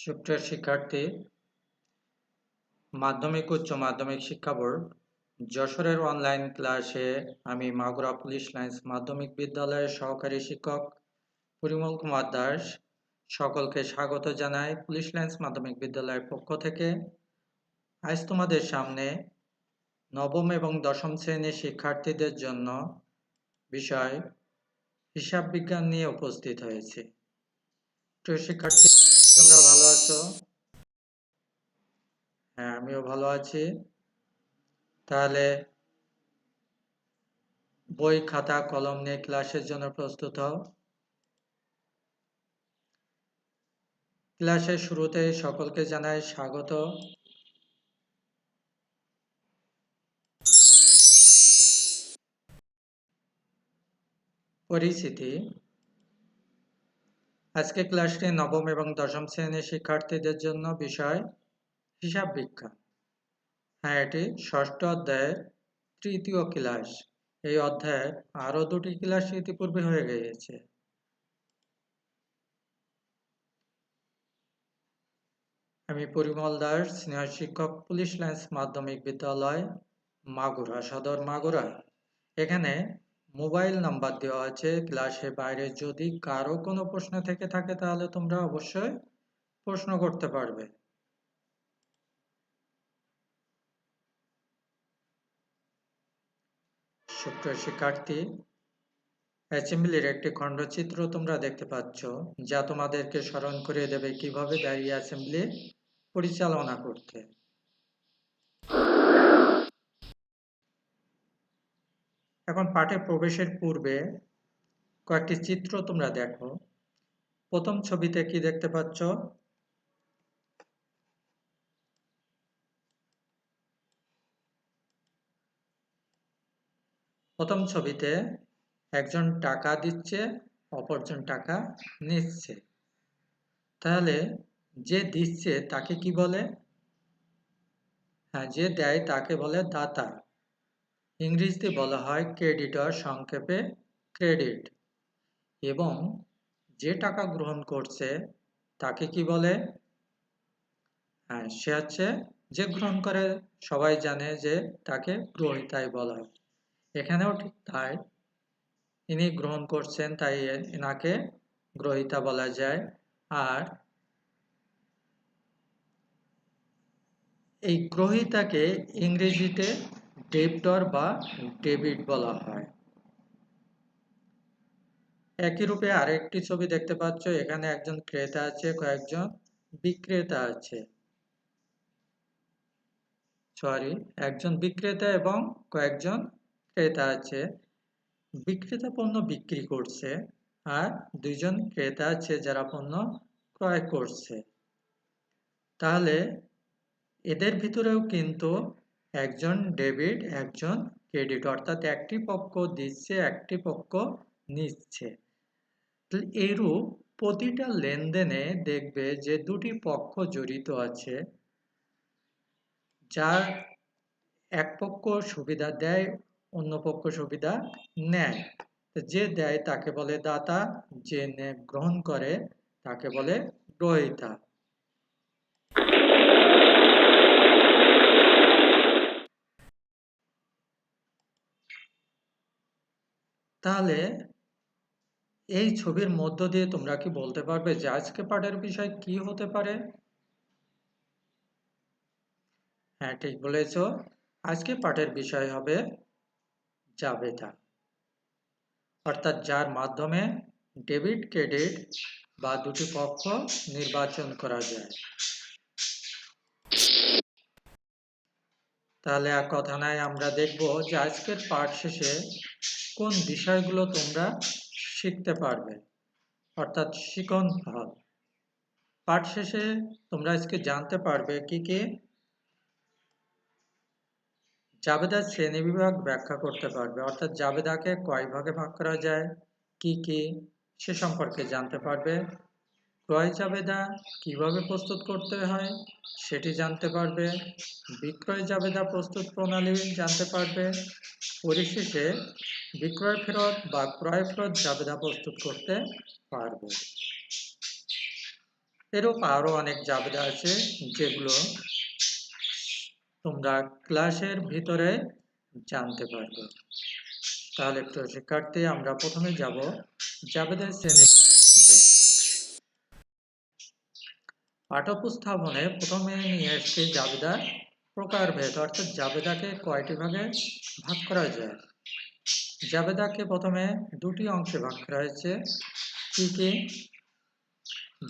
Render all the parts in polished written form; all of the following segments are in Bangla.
সুপ্রিয় শিক্ষার্থী, মাধ্যমিক উচ্চ মাধ্যমিক শিক্ষা বোর্ড যশোরের অনলাইন ক্লাসে আমি মাগুরা পুলিশ লাইন্স মাধ্যমিক বিদ্যালয়ের সহকারী শিক্ষক পরিমল কুমার দাস সকলকে স্বাগত জানাই পুলিশ লাইন্স মাধ্যমিক বিদ্যালয়ের পক্ষ থেকে। আজ তোমাদের সামনে নবম এবং দশম শ্রেণীর শিক্ষার্থীদের জন্য বিষয় হিসাব বিজ্ঞান নিয়ে উপস্থিত হয়েছে। প্রিয় শিক্ষার্থী, তোমরা ভালো আছো? হ্যাঁ, আমিও ভালো আছি। তাহলে বই, খাতা, কলম নিয়ে ক্লাসের জন্য প্রস্তুত হও। ক্লাসের শুরুতে সকলকে জানাই স্বাগত। পরিচিতি। আজকে ক্লাসটি নবম এবং দশম শ্রেণীর শিক্ষার্থীদের জন্য বিষয় হিসাব বিজ্ঞান। হ্যাঁ, এটি ষষ্ঠ অধ্যায়ের তৃতীয় ক্লাস। এই অধ্যায়ে আরো দুটি ক্লাস ইতিপূর্বে হয়ে গিয়েছে। আমি পরিমল দাস, সিনিয়র শিক্ষক, পুলিশ লাইন্স মাধ্যমিক বিদ্যালয়, মাগুরা, সদর মাগুরা। এখানে মোবাইল নাম্বার দেওয়া আছে। ক্লাসের বাইরে যদি কারো কোনো প্রশ্ন থেকে থাকে তাহলে তোমরা অবশ্যই প্রশ্ন করতে পারবে। সুপ্রিয় শিক্ষার্থী, অ্যাসেম্বলির একটি খণ্ডচিত্র তোমরা দেখতে পাচ্ছ, যা তোমাদেরকে স্মরণ করিয়ে দেবে কিভাবে দাঁড়িয়ে অ্যাসেম্বলি পরিচালনা করতে। এখন পাঠে প্রবেশের পূর্বে কয়েকটি চিত্র তোমরা দেখো। প্রথম ছবিতে কি দেখতে পাচ্ছ? প্রথম ছবিতে একজন টাকা দিচ্ছে, অপরজন টাকা নিচ্ছে। তাহলে যে দিচ্ছে তাকে কি বলে? হ্যাঁ, যে দেয় তাকে বলে দাতা। ইংরেজিতে বলা হয় ক্রেডিটর, সংক্ষেপে ক্রেডিট। এবং যে টাকা গ্রহণ করছে তাকে কি বলে? হ্যাঁ, সে হচ্ছে যে গ্রহণ করে, সবাই জানে যে তাকে গ্রহীতাই বলা হয়। এখানেও ঠিক তাই, ইনি গ্রহণ করছেন তাই এনাকে গ্রহীতা বলা যায়। আর এই গ্রহীতাকে ইংরেজিতে ডেবিটর বা ডেবিট বলা হয়। একই রূপে আরেকটি ছবি দেখতে পাচ্ছ। এখানে একজন ক্রেতা আছে, কয়েকজন বিক্রেতা আছে। একজন বিক্রেতা এবং কয়েকজন ক্রেতা আছে। বিক্রেতা পণ্য বিক্রি করছে আর দুইজন ক্রেতা আছে যারা পণ্য ক্রয় করছে। তাহলে এদের ভিতরেও কিন্তু একজন ডেবিট, একজন ক্রেডিট, অর্থাৎ একটি পক্ষ দিচ্ছে, একটি পক্ষ নিচ্ছে। এইরূপ প্রতিটা লেনদেনে দেখবে যে দুটি পক্ষ জড়িত আছে, যার এক পক্ষ সুবিধা দেয়, অন্য পক্ষ সুবিধা নেয়। যে দেয় তাকে বলে দাতা, যে গ্রহণ করে তাকে বলে গ্রহীতা। তাহলে এই ছবির মধ্য দিয়ে তোমরা কি বলতে পারবে যে আজকে পাঠের বিষয় কি হতে পারে? হ্যাঁ, ঠিক বলেছ। আজকে পাঠের বিষয় হবে জাবেদা, অর্থাৎ যার মাধ্যমে ডেবিট ক্রেডিট বা দুটি পক্ষ নির্বাচন করা যায়। তাহলে আর কথা নাই, আমরা দেখব যে আজকের পাঠ শেষে কোন বিষয়গুলো তোমরা শিখতে পারবে, অর্থাৎ শিখন ফল। পাঠ শেষে তোমরা আজকে জানতে পারবে কি কি? জাবেদার শ্রেণীবিভাগ ব্যাখ্যা করতে পারবে, অর্থাৎ জাবেদাকে কয় ভাগে ভাগ করা যায়, কি কি সে সম্পর্কে জানতে পারবে। ক্রয় জাবেদা কিভাবে প্রস্তুত করতে হয় সেটি জানতে পারবে। বিক্রয় জাবেদা প্রস্তুত প্রণালী জানতে পারবে। পরিশেষে বিক্রয় ফেরত বা ক্রয় ফেরত জাবেদা প্রস্তুত করতে পারবে। এরূপ আরো অনেক জাবেদা আছে যেগুলো তোমরা ক্লাসের ভিতরে জানতে পারবে। তাহলে প্রিয় শিক্ষার্থী, আমরা প্রথমে যাব জাবেদার শ্রেণী। পাঠ্যোপস্থাপনে প্রথমে নিয়ে এসেছি জাবেদার প্রকারভেদ, অর্থাৎ জাবেদাকে কয়টি ভাগে ভাগ করা যায়। জাবেদাকে প্রথমে দুটি অংশে ভাগ করা হয়েছে, কি কি?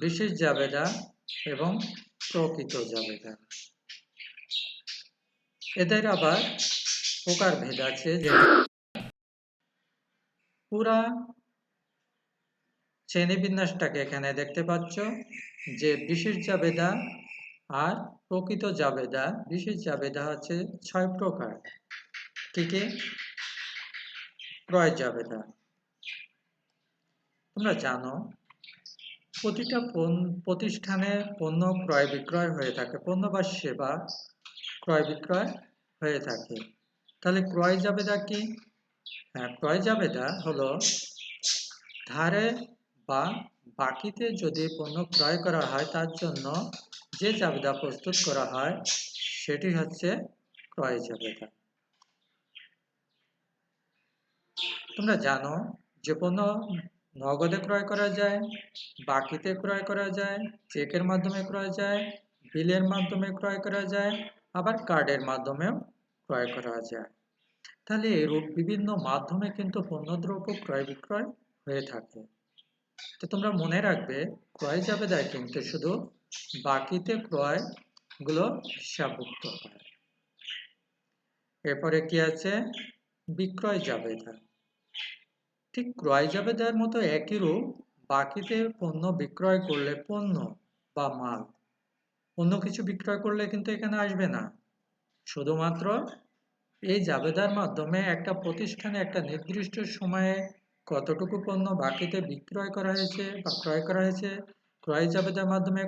বিশেষ জাবেদা এবং প্রকৃত জাবেদা। এদের আবার প্রকারভেদ আছে, যে পুরা শ্রেণীবিন্যাসটাকে এখানে দেখতে পাচ্ছ, যে বিশেষ জাবেদা আর প্রকৃত জাবেদা। বিশেষ জাবেদা হচ্ছে 6 প্রকার। কি কি? ক্রয় জাবেদা। তোমরা জানো প্রতিটা প্রতিষ্ঠানে পণ্য ক্রয় বিক্রয় হয়ে থাকে, পণ্য বা সেবা ক্রয় বিক্রয় হয়ে থাকে। তাহলে ক্রয় জাবেদা কি? হ্যাঁ, ক্রয় জাবেদা হলো ধারে বা বাকিতে যদি পণ্য ক্রয় করা হয়, তার জন্য যে জাবেদা প্রস্তুত করা হয় সেটি হচ্ছে ক্রয় জাবেদা। তোমরা জানো যে পণ্য নগদে ক্রয় করা যায়, বাকিতে ক্রয় করা যায়, চেকের মাধ্যমে ক্রয় যায়, বিলের মাধ্যমে ক্রয় করা যায়, আবার কার্ডের মাধ্যমেও ক্রয় করা যায়। তাহলে এরূপ বিভিন্ন মাধ্যমে কিন্তু পণ্যদ্রব্য ক্রয় বিক্রয় হয়ে থাকে। তো তোমরা মনে রাখবে, ক্রয় জাবেদায় কিন্তু শুধু বাকিতে ক্রয় গুলো হিসাবভুক্ত হয়। এরপরে কি আছে? বিক্রয় জাবেদা। ঠিক ক্রয় জাবেদার মতো একই রূপ, বাকিতে পণ্য বিক্রয় করলে পণ্য বা মাল, অন্য কিছু বিক্রয় করলে কিন্তু এখানে আসবে না। শুধুমাত্র এই জাবেদার মাধ্যমে একটা প্রতিষ্ঠানে একটা নির্দিষ্ট সময়ে কতটুকু পণ্য বাকিতে বিক্রয় করা হয়েছে বা ক্রয় করা হয়েছে, ক্রয় জাবেদার মাধ্যমে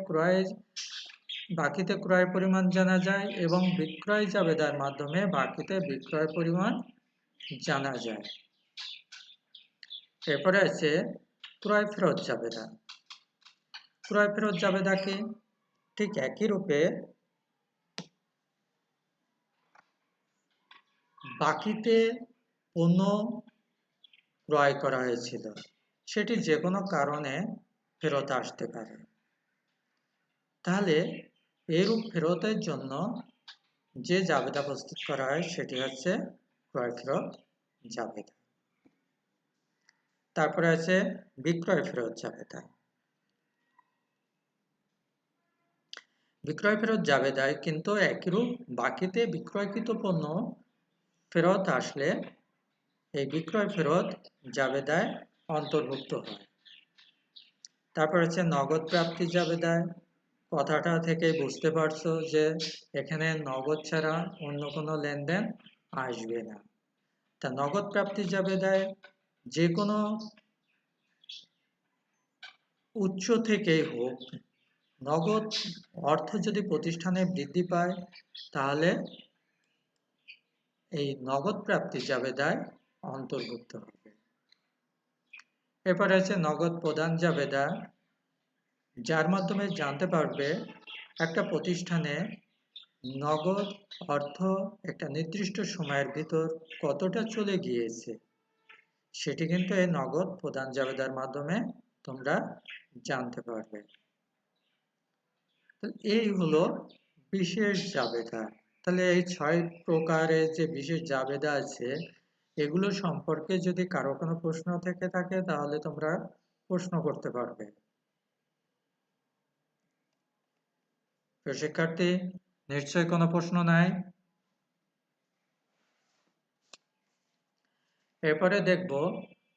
বাকিতে ক্রয়ের পরিমাণ জানা যায়, এবং বিক্রয় জাবেদার মাধ্যমে বাকিতে বিক্রয় পরিমাণ জানা যায়। এরপরে আছে ক্রয় ফেরত জাবেদা। ক্রয় ফেরত জাবেদা কি? ঠিক একই রূপে বাকিতে পণ্য ক্রয় করা হয়েছিল, সেটি যে কোনো কারণে ফেরত আসতে পারে। তাহলে এরূপ ফেরতের জন্য যে জাবেদা প্রস্তুত করা হয় সেটি হচ্ছে ক্রয় ফেরত জাবেদা। তারপরে আছে বিক্রয় ফেরত জাবেদা। বিক্রয় ফেরত জাবেদায় কিন্তু একইরূপ, বাকিতে বিক্রয়কৃত পণ্য ফেরত আসলে এই বিক্রয় ফেরত জাবেদায় অন্তর্ভুক্ত হয়। তারপর আছে নগদ প্রাপ্তি জাবেদায়। কথাটা থেকে বুঝতে পারছো যে এখানে নগদ ছাড়া অন্য কোনো লেনদেন আসবে না। তা নগদ প্রাপ্তি জাবেদায় যে কোনো উৎস থেকেই হোক, নগদ অর্থ যদি প্রতিষ্ঠানে বৃদ্ধি পায়, তাহলে এই নগদ প্রাপ্তি জাবেদায় অন্তর্ভুক্ত হবে। এরপর আছে নগদ প্রদান জাবেদা, যার মাধ্যমে জানতে পারবে একটা প্রতিষ্ঠানে নগদ অর্থ একটা নির্দিষ্ট সময়ের ভিতর কতটা চলে গিয়েছে, সেটি কিন্তু এই নগদ প্রদান জাবেদার মাধ্যমে তোমরা জানতে পারবে। এই হলো বিশেষ জাবেদা। তাহলে এই 6 প্রকারের যে বিশেষ জাবেদা আছে, এগুলো সম্পর্কে যদি কারো কোনো প্রশ্ন থেকে থাকে, তাহলে তোমরা প্রশ্ন করতে পারবে। তো শিক্ষার্থী, নিশ্চয়ই কোনো প্রশ্ন নাই? এরপরে দেখব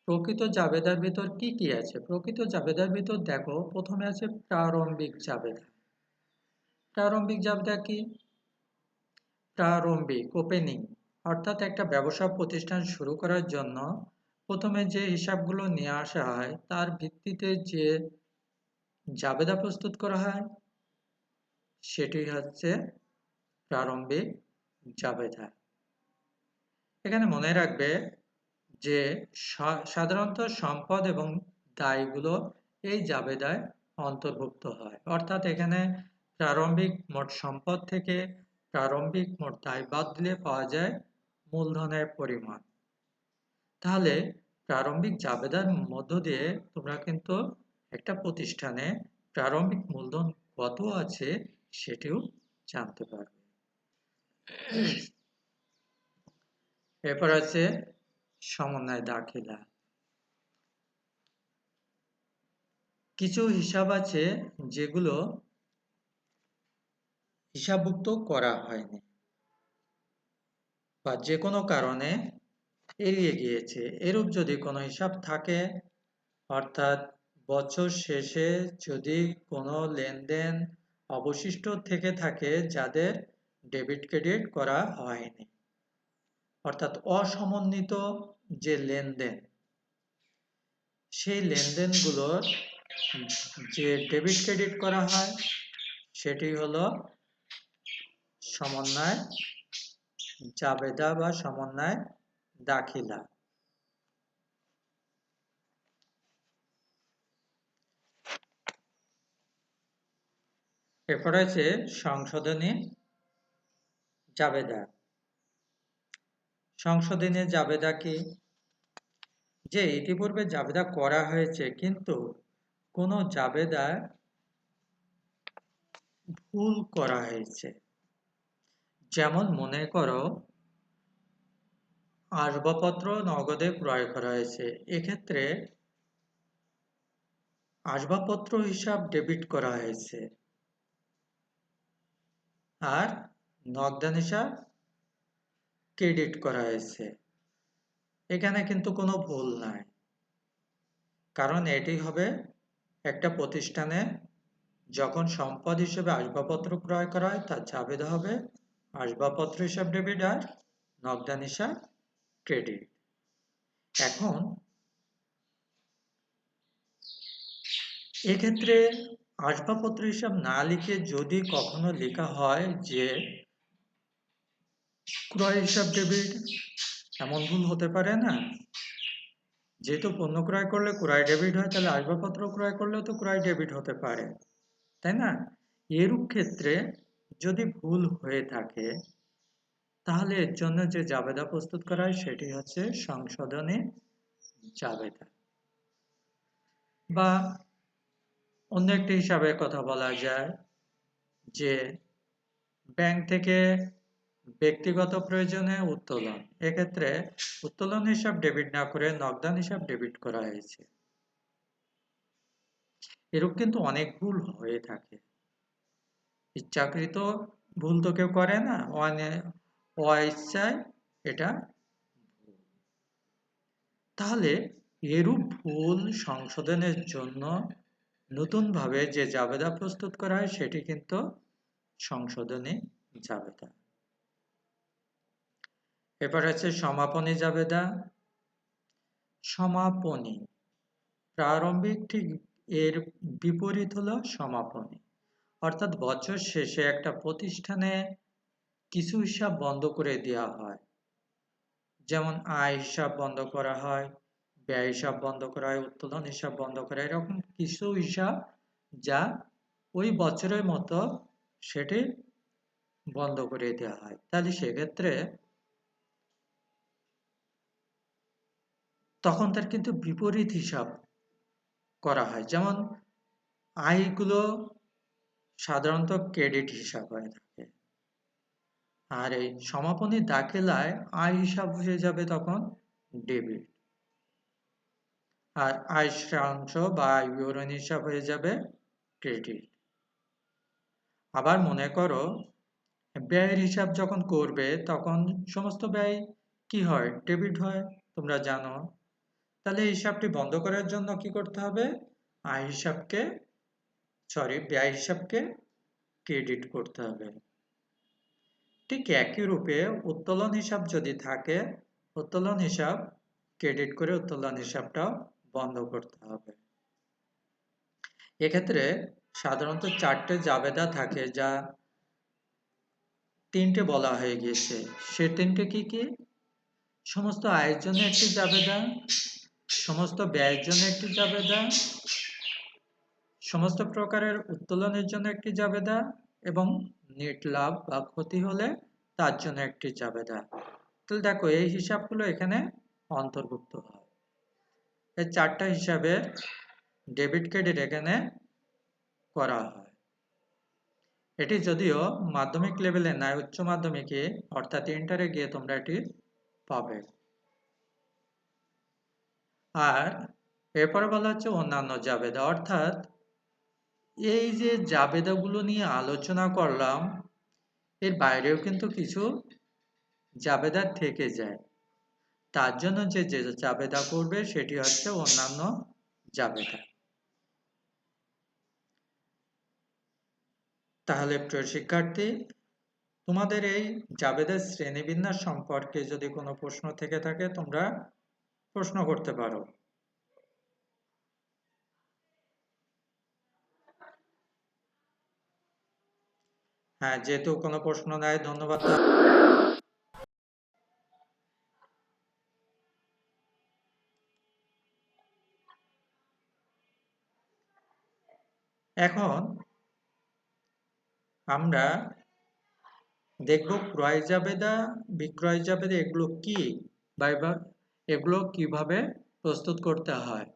প্রকৃত জাবেদার ভিতর কি কি আছে। প্রকৃত জাবেদার ভিতর দেখো, প্রথমে আছে প্রারম্ভিক জাবেদা। প্রারম্ভিক জাবেদা কি? প্রারম্ভিক, ওপেনিং, অর্থাৎ একটা ব্যবসা প্রতিষ্ঠান শুরু করার জন্য প্রথমে যে হিসাবগুলো নিয়ে আসা হয়, তার ভিত্তিতে যে জাবেদা প্রস্তুত করা হয় সেটি হচ্ছে প্রারম্ভিক জাবেদা। এখানে মনে রাখবে যে সাধারণত সম্পদ এবং দায়গুলো এই জাবেদায় অন্তর্ভুক্ত হয়। অর্থাৎ এখানে প্রারম্ভিক মোট সম্পদ থেকে প্রারম্ভিক মোট দায় বাদ দিলে পাওয়া যায় মূলধনের পরিমাণ। তাহলে প্রারম্ভিক জাবেদার মধ্য দিয়ে তোমরা কিন্তু একটা প্রতিষ্ঠানে প্রারম্ভিক মূলধন কত আছে সেটিও জানতে পারবে। এরপর আছে সমন্বয় দাখিলা। কিছু হিসাব আছে যেগুলো হিসাবভুক্ত করা হয়নি বা যে কোনো কারণে এড়িয়ে গিয়েছে। এরূপ যদি কোনো হিসাব থাকে, অর্থাৎ বছর শেষে যদি কোনো লেনদেন অবশিষ্ট থেকে থাকে যাদের ডেবিট ক্রেডিট করা হয়নি, অর্থাৎ অসমন্বিত যে লেনদেন, সেই লেনদেনগুলোর যে ডেবিট ক্রেডিট করা হয় সেটি হলো সমন্বয় জাবেদা বা সমন্বয় দাখিলা। এরপর আছে সংশোধনী জাবেদা। সংশোধনী জাবেদা কি? যে ইতিপূর্বে জাবেদা করা হয়েছে কিন্তু কোনো জাবেদায় ভুল করা হয়েছে। যেমন মনে করো আসবাবপত্র নগদে ক্রয় করা হয়েছে, এক্ষেত্রে আসবাবপত্র হিসাব ডেবিট করা হয়েছে আর নগদান হিসাব ক্রেডিট করা হয়েছে। এখানে কিন্তু কোনো ভুল নাই, কারণ এটি হবে একটা প্রতিষ্ঠানে যখন সম্পদ হিসেবে আসবাবপত্র ক্রয় করা হয় তার জাবেদা হবে আসবাবপত্র হিসাব ডেবিট আর নগদান হিসাব ক্রেডিট। এখন এক্ষেত্রে আসবাবপত্র হিসাব না লিখে যদি কখনো লেখা হয় যে ক্রয় হিসাব ডেবিট, এমন ভুল হতে পারে না? যেহেতু পণ্য ক্রয় করলে ক্রয় ডেবিট হয়, তাহলে আসবাবপত্র ক্রয় করলেও তো ক্রয় ডেবিট হতে পারে, তাই না? এরূপ ক্ষেত্রে যদি ভুল হয়ে থাকে তাহলে এর জন্য যে জাবেদা প্রস্তুত করা হয় সেটি হচ্ছে সংশোধনী জাবেদা। বা অন্য একটি হিসাবে কথা বলা যায় যে ব্যাংক থেকে ব্যক্তিগত প্রয়োজনে উত্তোলন, এক্ষেত্রে উত্তোলন হিসাব ডেবিট না করে নগদান হিসাব ডেবিট করা হয়েছে। এরূপ কিন্তু অনেক ভুল হয়ে থাকে। ইচ্ছাকৃত ভুল তো কেউ করে না, অইচ্ছায় এটা। তাহলে এরূপ ভুল সংশোধনের জন্য নতুনভাবে যে জাবেদা প্রস্তুত করা হয় সেটি কিন্তু সংশোধনী জাবেদা। এবার আছে সমাপনী জাবেদা। সমাপনী প্রারম্ভিক ঠিক এর বিপরীত হলো সমাপনী, অর্থাৎ বছর শেষে একটা প্রতিষ্ঠানে কিছু হিসাব বন্ধ করে দেওয়া হয়, যেমন আয় হিসাব বন্ধ করা হয়, ব্যয় হিসাব বন্ধ করা হয়, উত্তোলন হিসাব বন্ধ করা হয়, এরকম কিছু হিসাব যা ওই বছরের মতো সেটি বন্ধ করে দেওয়া হয়। তাহলে সেক্ষেত্রে তখন তার কিন্তু বিপরীত হিসাব করা হয়, যেমন আয়গুলো সাধারণত ক্রেডিট হিসাব হয়ে থাকে, আর এই সমাপনী দাখিলায় আয় হিসাব হয়ে যাবে তখন ডেবিট, আর আয় সারাংশ বা আয় বিবরণী হিসাব হয়ে যাবে ক্রেডিট। আবার মনে করো ব্যয়ের হিসাব যখন করবে তখন সমস্ত ব্যয় কি হয়? ডেবিট হয়, তোমরা জানো। তাহলে এই হিসাবটি বন্ধ করার জন্য কি করতে হবে? ব্যয় হিসাবকে ক্রেডিট করতে হবে। ঠিক একই রূপে উত্তোলন হিসাব যদি থাকে, উত্তোলন হিসাব ক্রেডিট করে উত্তোলন হিসাবটাও বন্ধ করতে হবে। এক্ষেত্রে সাধারণত 4টে জাবেদা থাকে, যা 3টে বলা হয়ে গেছে। সে 3টে কি কি? সমস্ত আয়ের জন্য একটি জাবেদা, সমস্ত ব্যয়ের জন্য একটি জাবেদা, সমস্ত প্রকারের উত্তোলনের জন্য একটি জাবেদা এবং নেট লাভ বা ক্ষতি হলে তার জন্য একটি জাবেদা। তাহলে দেখো এই হিসাবগুলো এখানে অন্তর্ভুক্ত হয়। এই 4টা হিসাবের ডেবিট ক্রেডিট এখানে করা হয়। এটি যদিও মাধ্যমিক লেভেলে নয়, উচ্চ মাধ্যমিকে অর্থাৎ ইন্টারে গিয়ে তোমরা এটি পাবে। আর এরপরে বলা হচ্ছে অন্যান্য জাবেদা, অর্থাৎ এই যে জাবেদাগুলো নিয়ে আলোচনা করলাম এর বাইরেও কিন্তু কিছু জাবেদা থেকে যায়। তার জন্য যে জাবেদা করবে সেটি হচ্ছে অন্যান্য জাবেদা। তাহলে প্রিয় শিক্ষার্থী, তোমাদের এই জাবেদার শ্রেণীবিন্যাস সম্পর্কে যদি কোনো প্রশ্ন থেকে থাকে তোমরা প্রশ্ন করতে পারো। হ্যাঁ, যেহেতু কোনো প্রশ্ন নাই, ধন্যবাদ। এখন আমরা দেখব ক্রয় জাবেদা, বিক্রয় জাবেদা এগুলো কি বা এগুলো কিভাবে প্রস্তুত করতে হয়।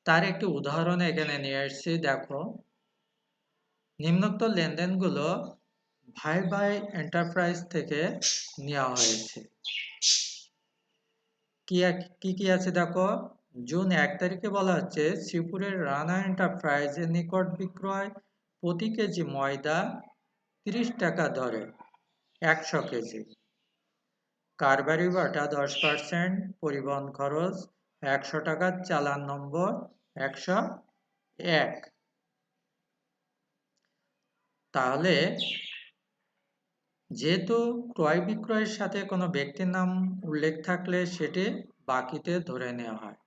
তার একটি উদাহরণ এখানে নিয়ে আসছি। দেখো, নিম্নোক্ত লেনদেনগুলো ভাই ভাই এন্টারপ্রাইজ থেকে নেওয়া হয়েছে। কি কি আছে দেখো, জুন 1 তারিখে বলা হচ্ছে শ্রীপুরের রানা এন্টারপ্রাইজের নিকট বিক্রয় প্রতি কেজি ময়দা 30 টাকা দরে 100 কেজি, কারবারি বাটা 10%, পরিবহন খরচ 100 টাকা, চালান নম্বর 101। তাহলে যেহেতু ক্রয় বিক্রয়ের সাথে কোনো ব্যক্তির নাম উল্লেখ থাকলে সেটি বাকিতে ধরে নেওয়া হয়।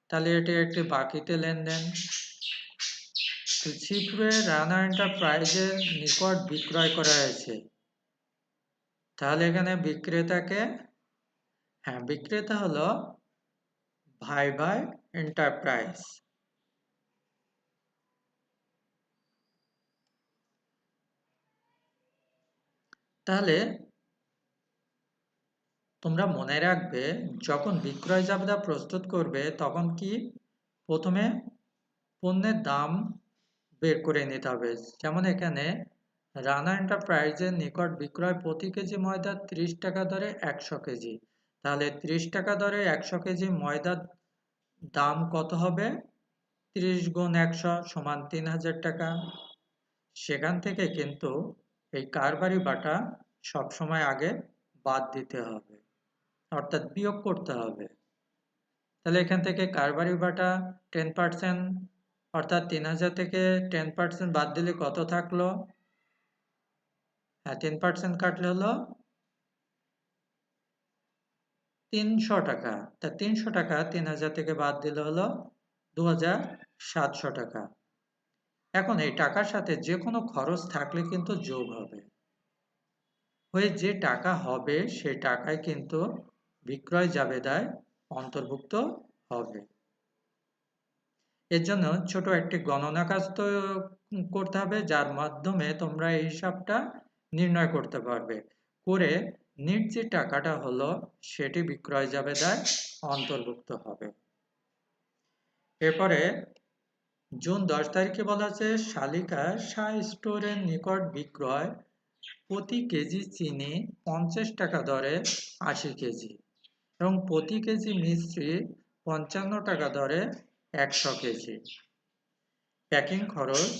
তাহলে এটি একটি বাকিতে লেনদেন। শ্রীপুরে রানা এন্টারপ্রাইজের নিকট বিক্রয় করা হয়েছে। তাহলে এখানে বিক্রেতাকে, হ্যাঁ, বিক্রেতা হলো ভাই ভাই এন্টারপ্রাইজ। তাহলে তোমরা মনে রাখবে, যখন বিক্রয় জাবেদা প্রস্তুত করবে তখন কি প্রথমে পণ্যের দাম বের করে নিতে হবে। যেমন এখানে রানা এন্টারপ্রাইজের নিকট বিক্রয় প্রতি কেজি ময়দা 30 টাকা দরে 100 কেজি। তাহলে 30 টাকা দরে 100 কেজি ময়দার দাম কত হবে? 30 গুণ 100 সমান 3000 টাকা। সেখান থেকে কিন্তু এই কারবারি বাটা সবসময় আগে বাদ দিতে হবে, অর্থাৎ বিয়োগ করতে হবে। তাহলে এখান থেকে কারবারি বাটা 10%, অর্থাৎ 3000 থেকে 10% বাদ দিলে কত থাকলো? হ্যাঁ, 10% কাটলে হলো 300 টাকা। তা 300 টাকা 3000 থেকে বাদ দিলে হলো 2700 টাকা। এখন এই টাকার সাথে যে কোনো খরচ থাকলে কিন্তু যোগ হবে, হয়ে যে টাকা হবে সেই টাকায় কিন্তু বিক্রয় জাবেদায় অন্তর্ভুক্ত হবে। এর জন্য ছোট একটি গণনা কাজ তো করতে হবে, যার মাধ্যমে তোমরা এই হিসাবটা নির্ণয় করতে পারবে। করে নিট যে টাকাটা হলো সেটি বিক্রয় জাবেদায় অন্তর্ভুক্ত হবে। এরপরে জুন 10 তারিখে বলা আছে শালিকা শাহ স্টোরের নিকট বিক্রয় প্রতি কেজি চিনি 50 টাকা দরে 80 কেজি এবং প্রতি কেজি মিশ্রি 55 টাকা দরে 100 কেজি। প্যাকিং খরচ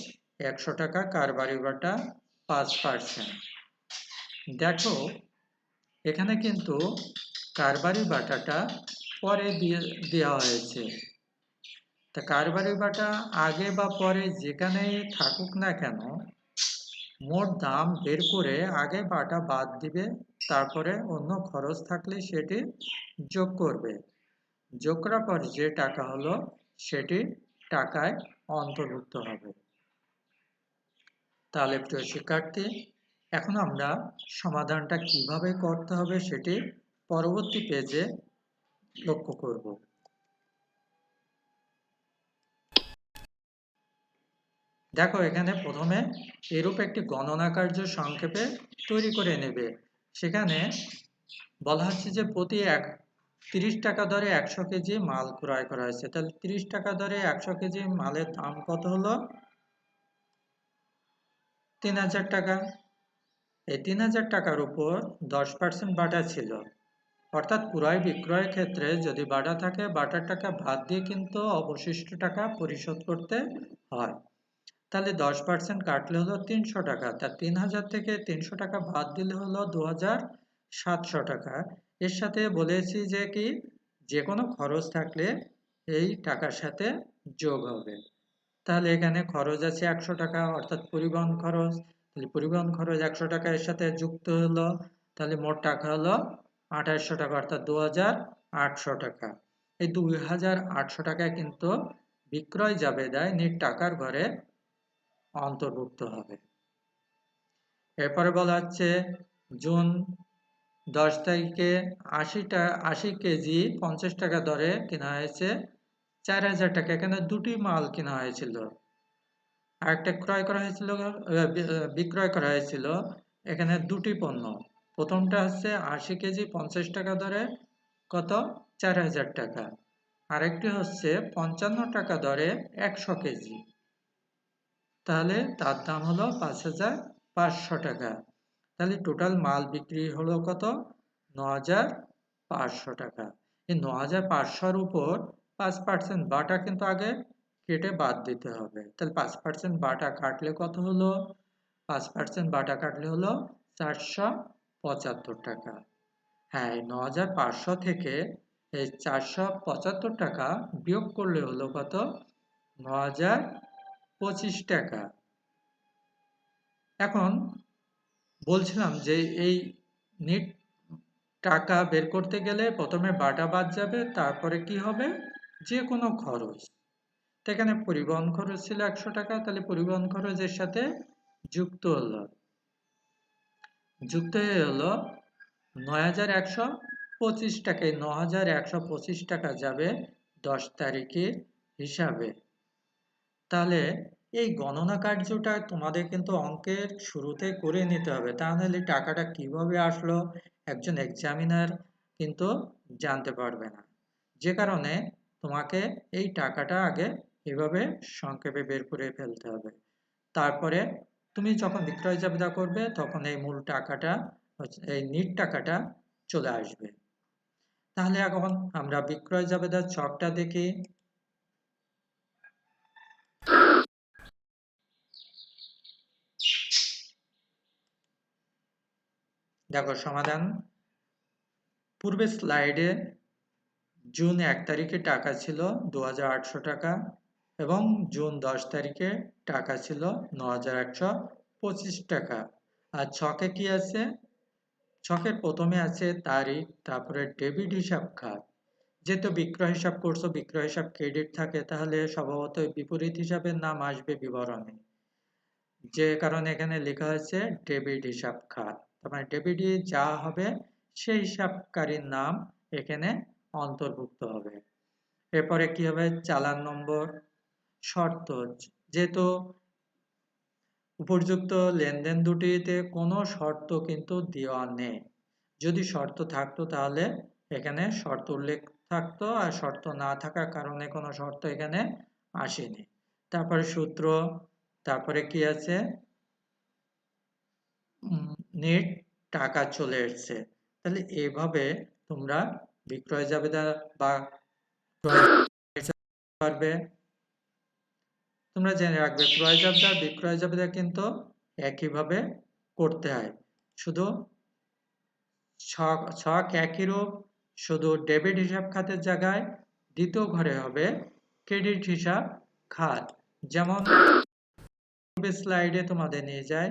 100 টাকা, কারবারি বাটা 5%। দেখো এখানে কিন্তু কারবারি বাটাটা পরে দেওয়া হয়েছে। তা কারবারি বাটা আগে বা পরে যেখানেই থাকুক না কেন, মোট দাম বের করে আগে বাটা বাদ দিবে, তারপরে অন্য খরচ থাকলে সেটি যোগ করবে। যোগ করার পর যে টাকা হলো সেটি টাকায় অন্তর্ভুক্ত হবে। তাহলে প্রিয় শিক্ষার্থী, এখন আমরা সমাধানটা কিভাবে করতে হবে সেটি পরবর্তী পেজে লক্ষ্য করব। দেখো এখানে প্রথমে এরূপ একটি গণনা কার্য সংক্ষেপে তৈরি করে নেবে। সেখানে বলা হচ্ছে যে প্রতি 30 টাকা দরে 100 কেজি মাল ক্রয় করা হয়েছে। তাহলে 30 টাকা দরে 100 কেজি মালের দাম কত হলো? 3000 টাকা। এই 3000 টাকার উপর 10% বাটা ছিল। অর্থাৎ ক্রয় বিক্রয়ের ক্ষেত্রে যদি বাটা থাকে, বাটার টাকা বাদ দিয়ে কিন্তু অবশিষ্ট টাকা পরিশোধ করতে হয়। তাহলে 10% কাটলে হলো 300 টাকা। তার 3000 থেকে 300 টাকা বাদ দিলে হলো 2700 টাকা। এর সাথে বলেছি যে কি, যে কোনো খরচ থাকলে এই টাকার সাথে যোগ হবে। তাহলে এখানে খরচ আছে 100 টাকা, অর্থাৎ পরিবহন খরচ। তাহলে পরিবহন খরচ 100 টাকা এর সাথে যুক্ত হলো। তাহলে মোট টাকা হলো 2800 টাকা, অর্থাৎ 2800 টাকা। এই 2800 টাকায় কিন্তু বিক্রয় জাবেদায় নিট টাকার ঘরে অন্তর্ভুক্ত হবে। এরপরে বলা হচ্ছে জুন 10 তারিখে 80 কেজি 50 টাকা দরে কেনা হয়েছে 4000 টাকা। এখানে দুটি মাল কেনা হয়েছিল, আরেকটা ক্রয় করা হয়েছিল, বিক্রয় করা হয়েছিল। এখানে দুটি পণ্য। প্রথমটা হচ্ছে 80 কেজি 50 টাকা দরে কত? 4000 টাকা। আরেকটি হচ্ছে 55 টাকা দরে 100 কেজি। তাহলে তার দাম হলো 5500 টাকা। তাহলে টোটাল মাল বিক্রি হলো কত? 9500 টাকা। এই 9500-র উপর 5% বাটা কিন্তু আগে কেটে বাদ দিতে হবে। তাহলে 5% বাটা কাটলে কত হলো? 5% বাটা কাটলে হলো 475 টাকা। হ্যাঁ, এই 9500 থেকে এই 475 টাকা বিয়োগ করলে হলো কত? 9025 টাকা। এখন বলছিলাম যে এই নিট টাকা বের করতে গেলে প্রথমে বাটা বাদ যাবে, তারপরে কি হবে? যে কোনো খরচ। এখানে পরিবহন খরচ ছিল 100 টাকা, তাহলে পরিবহন খরচের সাথে যুক্ত হলো হয়ে হলো 9125 টাকায়। 9125 টাকা যাবে 10 তারিখের হিসাবে। তাহলে এই গণনা কার্যটা তোমাদের কিন্তু অঙ্কের শুরুতে করে নিতে হবে, তা নাহলে টাকাটা কিভাবে আসলো একজন এক্সামিনার কিন্তু জানতে পারবে না। যে কারণে তোমাকে এই টাকাটা আগে এভাবে সংক্ষেপে বের করে ফেলতে হবে। তারপরে তুমি যখন বিক্রয় জাবেদা করবে তখন এই মূল টাকাটা, এই নিট টাকাটা চলে আসবে। তাহলে এখন আমরা বিক্রয় জাবেদার ছকটা দেখি। দেখো সমাধান। পূর্বের স্লাইডে জুন 1 তারিখে টাকা ছিল 2800 টাকা এবং জুন 10 তারিখে টাকা ছিল 9125 টাকা। আর ছকে কি আছে? ছকের প্রথমে আছে তারিখ, তারপরে ডেবিট হিসাব খাত। যেহেতু বিক্রয় হিসাব করছো, বিক্রয় হিসাব ক্রেডিট থাকে, তাহলে স্বভাবতই বিপরীত হিসাবের নাম আসবে বিবরণে। যে কারণে এখানে লেখা হয়েছে ডেবিট হিসাব খাত। তার মানে ডেবিটে যা হবে সেই হিসাবকারীর নাম এখানে অন্তর্ভুক্ত হবে। এরপরে কি হবে? চালান নম্বর। শর্ত, যেহেতু উপযুক্ত লেনদেন দুটিতে কোনো শর্ত কিন্তু দেওয়া নেই। যদি শর্ত থাকতো তাহলে এখানে শর্ত উল্লেখ থাকতো, আর শর্ত না থাকার কারণে কোনো শর্ত এখানে আসেনি। তারপরে সূত্র, তারপরে কি আছে? নেট টাকা চলে এসছে। তাহলে এইভাবে তোমরা বিক্রয় জাবেদা বা পারবে। তোমরা জেনে রাখবে ক্রয় জাবেদা বিক্রয় জাবেদা কিন্তু একইভাবে করতে হয়। শুধু ছক একই রূপ, শুধু ডেবিট হিসাব খাতের জায়গায় দ্বিতীয় ঘরে হবে ক্রেডিট হিসাব খাত। যেমন স্লাইডে তোমাদের নিয়ে যায়।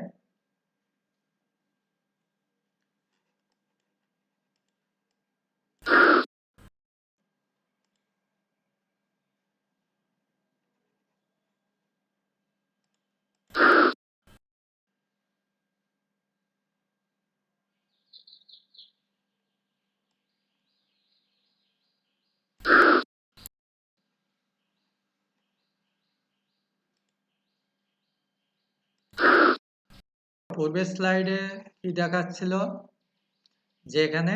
পূর্বের স্লাইডে কি দেখাচ্ছিল যে এখানে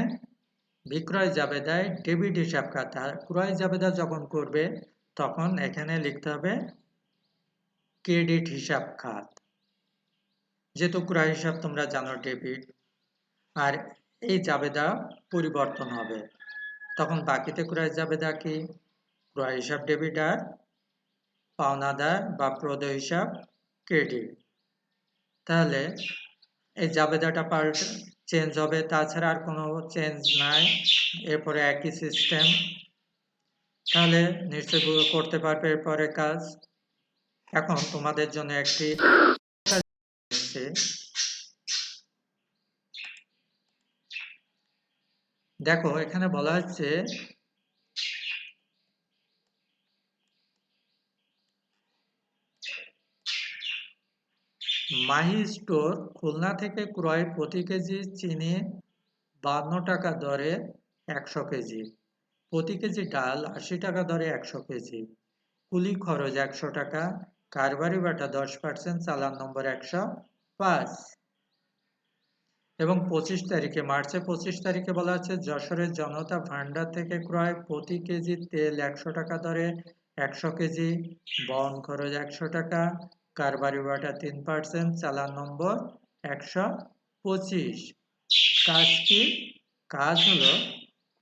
বিক্রয় জাবেদায় ডেবিট হিসাব খাত, আর ক্রয় জাবেদা যখন করবে তখন এখানে লিখতে হবে ক্রেডিট হিসাব খাত। যেহেতু ক্রয় হিসাব তোমরা জানো ডেবিট, আর এই জাবেদা পরিবর্তন হবে, তখন বাকিতে ক্রয় জাবেদা কি ক্রয় হিসাব ডেবিট আর পাওনাদার বা প্রদেয় হিসাব ক্রেডিট। তাহলে এই জাবেদাটা চেঞ্জ হবে, তাছাড়া আর কোনো চেঞ্জ নাই। এরপরে একই সিস্টেম, তাহলে নিশ্চয়ই করতে পারবে এরপরে কাজ। এখন তোমাদের জন্য একটি দেখো এখানে বলা হচ্ছে মাহি স্টোর খুলনা থেকে ক্রয় প্রতি কেজি চিনি 52 টাকা দরে 100 কেজি, প্রতি কেজি ডাল 80 টাকা দরে 100 কেজি, কুলি খরচ 100 টাকা, কারবারি বাটা 10%, চালান নম্বর 105। এবং 25 তারিখে, মার্চের 25 তারিখে বলা হচ্ছে যশোরের জনতা ভান্ডার থেকে ক্রয় প্রতি কেজি তেল 100 টাকা দরে 100 কেজি, বহন খরচ 100 টাকা, কারবারি বাটা 3%, চালান নম্বর 125। কাজ কি? কাজ হলো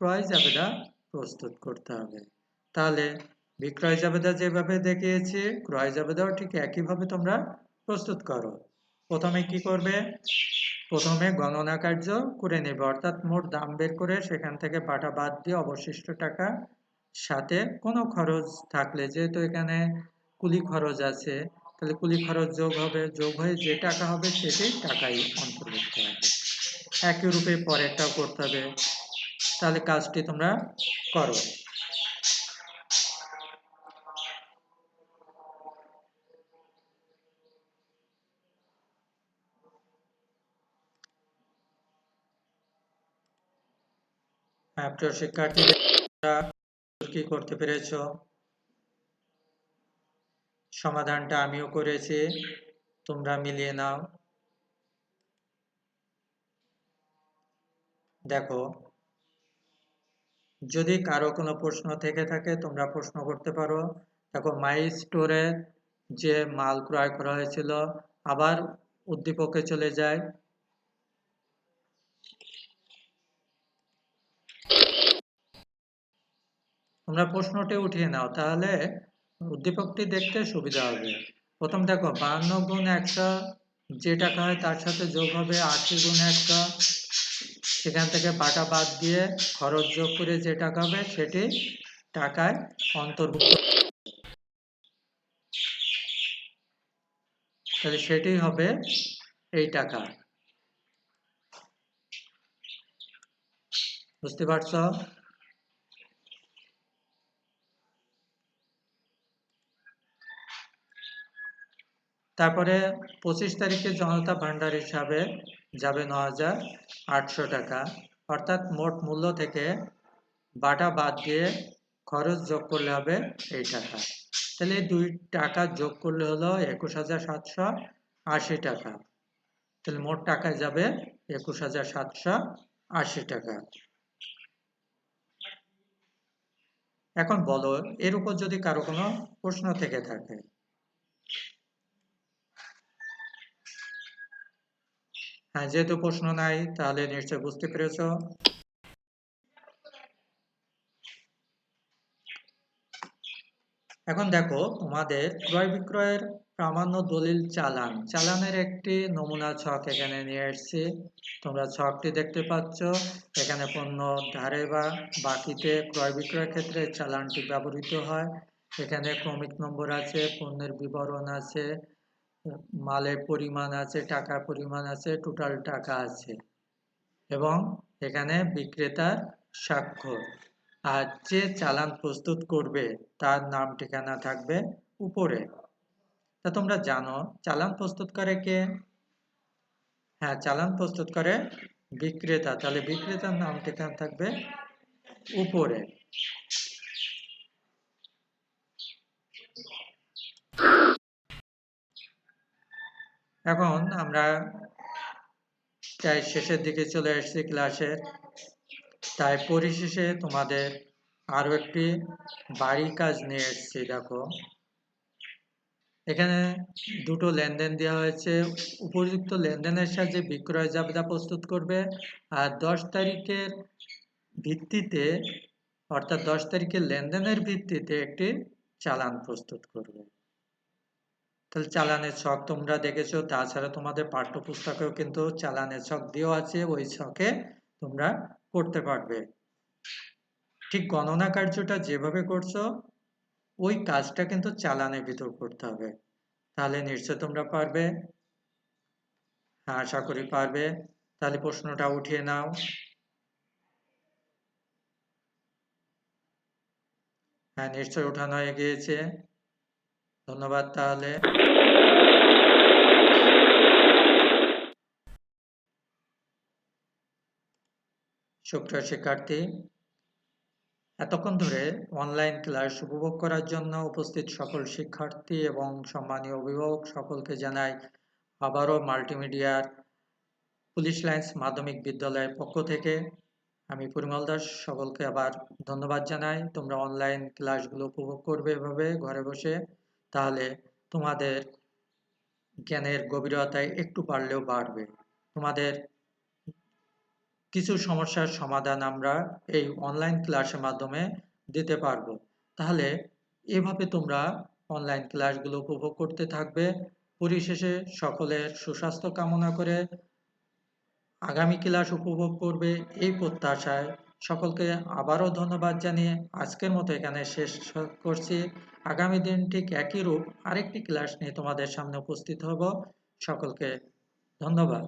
ক্রয় জাবেদা প্রস্তুত করতে হবে। তাহলে বিক্রয় জাবেদা যেভাবে দেখিয়েছি ক্রয় জাবেদাও ঠিক একইভাবে তোমরা প্রস্তুত করো। প্রথমে কি করবে? প্রথমে গণনা কার্য করে নেবে, অর্থাৎ মোট দাম বের করে সেখান থেকে বাটা বাদ দিয়ে অবশিষ্ট টাকা সাথে কোনো খরচ থাকলে, যেহেতু এখানে কুলি খরচ আছে তাহলে কুলি খরচ যোগ হবে, যোগ হয়ে যে টাকা হবে সেটাই টাকাই অন্তর্ভুক্ত হবে। একই রূপে পরেরটাও করতে হবে। তাহলে কাজটি তোমরা করো। প্রিয় শিক্ষার্থীরা কি করতে পেরেছ? সমাধানটা আমিও করেছি, তোমরা মিলিয়ে নাও। দেখো, যদি কারো কোনো প্রশ্ন থেকে থাকে তোমরা প্রশ্ন করতে পারো। দেখো, মাই স্টোরে যে মাল ক্রয় করা হয়েছিল আবার উদ্দীপকে চলে যায়। তোমরা প্রশ্নটি উঠিয়ে নাও, তাহলে উদ্দীপকটি দেখতে সুবিধা হবে। প্রথম দেখো, 52 গুণ 100 যে টাকা হয় তার সাথে যোগ হবে 80 গুণ 100, সেখান থেকে বাটা বাদ দিয়ে খরচ যোগ করে যে টাকা হবে সেটি টাকায় অন্তর্ভুক্ত, তাহলে সেটি হবে এই টাকা। বুঝতে পারছ? তারপরে 25 তারিখে জনতা ভান্ডার হিসাবে যাবে ৯,৮০০ টাকা, অর্থাৎ মোট মূল্য থেকে বাটা বাদ দিয়ে খরচ যোগ করলে হবে এই টাকা। তাহলে এই দুই টাকা যোগ করলে হলো ২১,৭৮০ টাকা। তাহলে মোট টাকায় যাবে ২১,৭৮০ টাকা। এখন বলো, এর উপর যদি কারো কোনো প্রশ্ন থেকে থাকে। হ্যাঁ, যেহেতু প্রশ্ন নাই তাহলে নিশ্চয় বুঝতে পেরেছ। এখন দেখো, তোমাদের ক্রয় বিক্রয়ের প্রামাণ্য দলিল চালানের একটি নমুনা ছক এখানে নিয়ে এসেছি। তোমরা ছকটি দেখতে পাচ্ছ। এখানে পণ্য ধারে বা বাকিতে ক্রয় বিক্রয়ের ক্ষেত্রে চালানটি ব্যবহৃত হয়। এখানে ক্রমিক নম্বর আছে, পণ্যের বিবরণ আছে, মালের পরিমাণ আছে, টাকার পরিমাণ আছে, টোটাল টাকা আছে এবং এখানে বিক্রেতার স্বাক্ষর। আর যে চালান প্রস্তুত করবে তার নাম ঠিকানা থাকবে উপরে। তা তোমরা জানো চালান প্রস্তুত করে কে? হ্যাঁ, চালান প্রস্তুত করে বিক্রেতা, তাহলে বিক্রেতার নাম ঠিকানা থাকবে উপরে। এখন আমরা তাই শেষের দিকে চলে এসেছি ক্লাসের। তাই পরিশেষে তোমাদের আরো একটি বাড়ি কাজ নিয়ে এসেছি। দেখো এখানে দুটো লেনদেন দেওয়া হয়েছে। উপযুক্ত লেনদেনের সাহায্যে বিক্রয় জাবেদা প্রস্তুত করবে, আর 10 তারিখের ভিত্তিতে অর্থাৎ 10 তারিখের লেনদেনের ভিত্তিতে একটি চালান প্রস্তুত করবে। তাহলে চালানের ছক তোমরা দেখেছো, তাছাড়া তোমাদের পাঠ্যপুস্তকেও কিন্তু চালানের ছক দেওয়া আছে, ওই ছকে তোমরা করতে পারবে। ঠিক গণনা কার্যটা যেভাবে করছো ওই কাজটা কিন্তু চালানের ভিতর করতে হবে। তাহলে নিশ্চয় তোমরা পারবে। হ্যাঁ, আশা করি পারবে। তাহলে প্রশ্নটা উঠিয়ে নাও। হ্যাঁ, নিশ্চয় উঠানো হয়ে গিয়েছে। ধন্যবাদ। তাহলে সুপ্রিয় শিক্ষার্থী, এতক্ষণ ধরে অনলাইন ক্লাস উপভোগ করার জন্য উপস্থিত সকল শিক্ষার্থী এবং সম্মানীয় অভিভাবক সকলকে জানাই আবারও মাল্টিমিডিয়ার পুলিশ লাইন্স মাধ্যমিক বিদ্যালয়ের পক্ষ থেকে আমি পরিমল দাস সকলকে আবার ধন্যবাদ জানাই। তোমরা অনলাইন ক্লাসগুলো উপভোগ করবে এভাবে ঘরে বসে, তাহলে তোমাদের জ্ঞানের গভীরতায় একটু পারলেও বাড়বে। তোমাদের কিছু সমস্যার সমাধান আমরা এই অনলাইন ক্লাসের মাধ্যমে দিতে পারবো। তাহলে এভাবে তোমরা অনলাইন ক্লাসগুলো উপভোগ করতে থাকবে। পরিশেষে সকলের সুস্বাস্থ্য কামনা করে আগামী ক্লাস উপভোগ করবে এই প্রত্যাশায় সকলকে আবারও ধন্যবাদ জানিয়ে আজকের মতো এখানে শেষ করছি। আগামী দিন ঠিক একই রূপ আরেকটি ক্লাস নিয়ে তোমাদের সামনে উপস্থিত হব। সকলকে ধন্যবাদ।